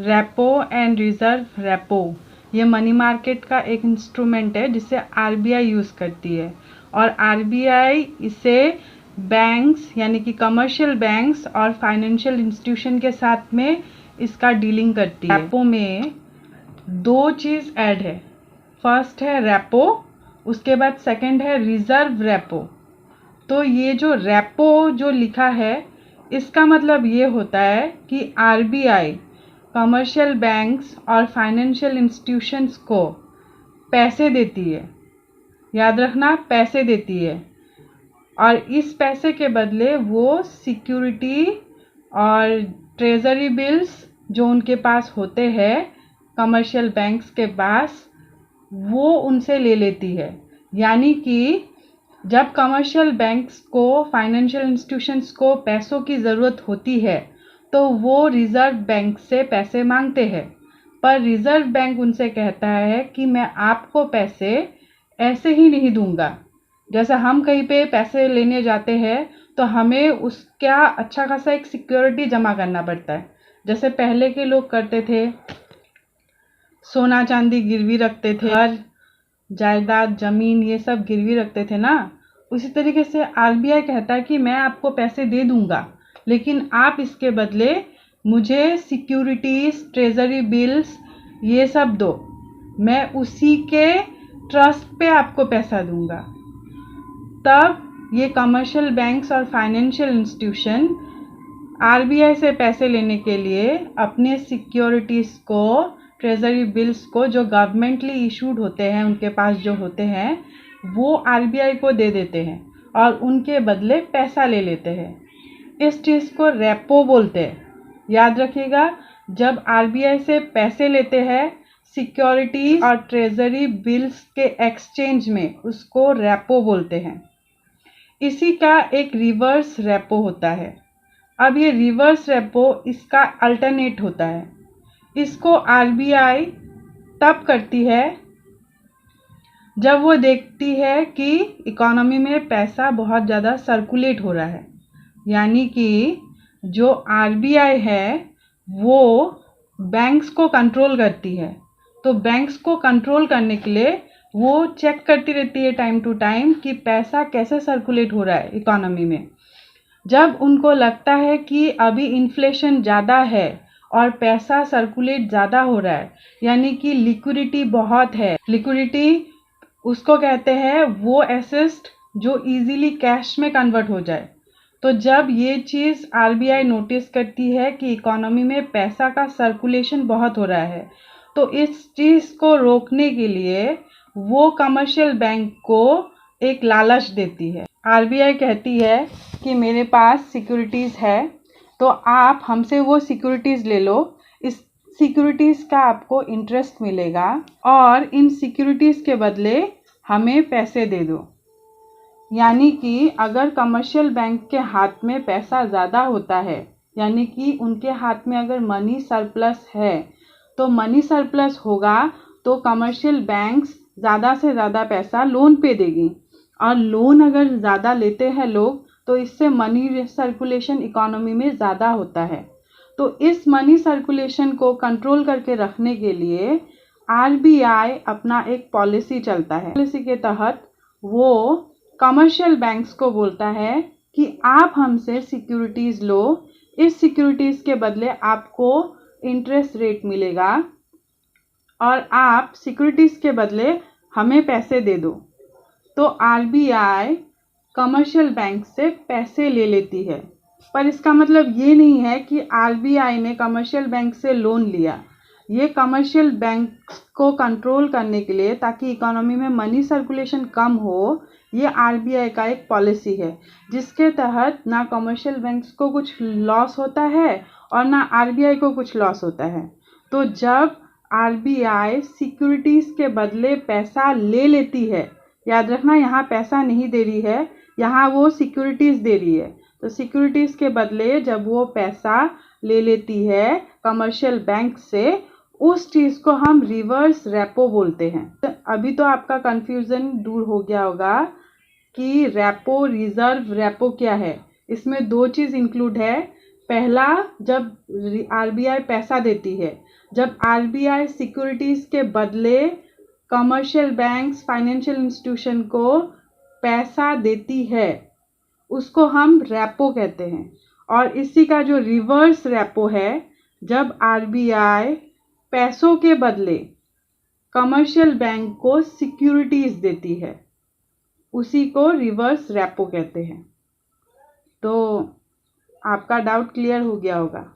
Repo and reserve repo ये money market का एक इंस्ट्रूमेंट है जिसे आरबीआई यूज़ करती है और आरबीआई इसे बैंक्स यानी कि कमर्शियल बैंक्स और फाइनेंशियल इंस्टीट्यूशन के साथ में इसका डीलिंग करती है। रेपो में दो चीज़ ऐड है। फर्स्ट है रेपो, उसके बाद सेकंड है रिजर्व रेपो। तो ये जो रेपो जो लिखा है इसका मतलब ये होता है कि आरबीआई कमर्शियल बैंक्स और फाइनेंशियल इंस्टीट्यूशंस को पैसे देती है। याद रखना, पैसे देती है और इस पैसे के बदले वो सिक्योरिटी और ट्रेजरी बिल्स जो उनके पास होते हैं कमर्शियल बैंक्स के पास, वो उनसे ले लेती है। यानी कि जब कमर्शियल बैंक्स को फाइनेंशियल इंस्टीट्यूशंस को पैसों की ज़रूरत होती है तो वो रिज़र्व बैंक से पैसे मांगते हैं, पर रिज़र्व बैंक उनसे कहता है कि मैं आपको पैसे ऐसे ही नहीं दूंगा। जैसा हम कहीं पे पैसे लेने जाते हैं तो हमें उसका अच्छा खासा एक सिक्योरिटी जमा करना पड़ता है। जैसे पहले के लोग करते थे, सोना चांदी गिरवी रखते थे, घर जायदाद ज़मीन ये सब गिरवी रखते थे ना। उसी तरीके से आरबीआई कहता है कि मैं आपको पैसे दे दूंगा, लेकिन आप इसके बदले मुझे सिक्योरिटीज़ ट्रेजरी बिल्स ये सब दो, मैं उसी के ट्रस्ट पे आपको पैसा दूंगा। तब ये कमर्शियल बैंक्स और फाइनेंशियल इंस्टीट्यूशन आरबीआई से पैसे लेने के लिए अपने सिक्योरिटीज़ को ट्रेजरी बिल्स को जो गवर्नमेंटली इशूड होते हैं उनके पास जो होते हैं वो आरबीआई को दे देते हैं और उनके बदले पैसा ले लेते हैं। इस चीज़ को रेपो बोलते हैं। याद रखिएगा, जब आरबीआई से पैसे लेते हैं सिक्योरिटीज और ट्रेजरी बिल्स के एक्सचेंज में, उसको रेपो बोलते हैं। इसी का एक रिवर्स रेपो होता है। अब ये रिवर्स रेपो इसका अल्टरनेट होता है। इसको आरबीआई तब करती है जब वो देखती है कि इकोनॉमी में पैसा बहुत ज़्यादा सर्कुलेट हो रहा है। यानी कि जो आरबीआई है वो बैंक्स को कंट्रोल करती है, तो बैंक्स को कंट्रोल करने के लिए वो चेक करती रहती है टाइम टू टाइम कि पैसा कैसे सर्कुलेट हो रहा है इकोनॉमी में। जब उनको लगता है कि अभी इन्फ्लेशन ज़्यादा है और पैसा सर्कुलेट ज़्यादा हो रहा है, यानी कि लिक्विडिटी बहुत है, लिक्विडिटी उसको कहते हैं वो एसेट जो इजीली कैश में कन्वर्ट हो जाए। तो जब ये चीज़ आरबीआई नोटिस करती है कि इकोनॉमी में पैसा का सर्कुलेशन बहुत हो रहा है, तो इस चीज़ को रोकने के लिए वो कमर्शियल बैंक को एक लालच देती है। आरबीआई कहती है कि मेरे पास सिक्योरिटीज़ है तो आप हमसे वो सिक्योरिटीज़ ले लो, इस सिक्योरिटीज़ का आपको इंटरेस्ट मिलेगा और इन सिक्योरिटीज़ के बदले हमें पैसे दे दो। यानी कि अगर कमर्शियल बैंक के हाथ में पैसा ज़्यादा होता है, यानी कि उनके हाथ में अगर मनी सरप्लस है, तो मनी सरप्लस होगा तो कमर्शियल बैंक्स ज़्यादा से ज़्यादा पैसा लोन पे देगी और लोन अगर ज़्यादा लेते हैं लोग तो इससे मनी सर्कुलेशन इकोनॉमी में ज़्यादा होता है। तो इस मनी सर्कुलेशन को कंट्रोल करके रखने के लिए आरबीआई अपना एक पॉलिसी चलता है। पॉलिसी के तहत वो कमर्शियल बैंक्स को बोलता है कि आप हमसे सिक्योरिटीज़ लो, इस सिक्योरिटीज़ के बदले आपको इंटरेस्ट रेट मिलेगा और आप सिक्योरिटीज़ के बदले हमें पैसे दे दो। तो आरबीआई कमर्शियल बैंक से पैसे ले लेती है, पर इसका मतलब ये नहीं है कि आरबीआई ने कमर्शियल बैंक से लोन लिया। ये कमर्शियल बैंक को कंट्रोल करने के लिए, ताकि इकोनॉमी में मनी सर्कुलेशन कम हो, ये आरबीआई का एक पॉलिसी है जिसके तहत ना कमर्शियल बैंक्स को कुछ लॉस होता है और ना आरबीआई को कुछ लॉस होता है। तो जब आरबीआई सिक्योरिटीज़ के बदले पैसा ले लेती है, याद रखना यहाँ पैसा नहीं दे रही है, यहाँ वो सिक्योरिटीज़ दे रही है, तो सिक्योरिटीज़ के बदले जब वो पैसा ले लेती है कमर्शियल बैंक से, उस चीज़ को हम रिवर्स रेपो बोलते हैं। अभी तो आपका कन्फ्यूज़न दूर हो गया होगा कि रेपो रिजर्व रेपो क्या है। इसमें दो चीज़ इंक्लूड है। पहला, जब आरबीआई पैसा देती है, जब आरबीआई सिक्योरिटीज के बदले कमर्शियल बैंक्स, फाइनेंशियल इंस्टीट्यूशन को पैसा देती है, उसको हम रेपो कहते हैं। और इसी का जो रिवर्स रेपो है, जब आरबीआई पैसों के बदले कमर्शियल बैंक को सिक्योरिटीज देती है, उसी को रिवर्स रेपो कहते हैं। तो आपका डाउट क्लियर हो गया होगा।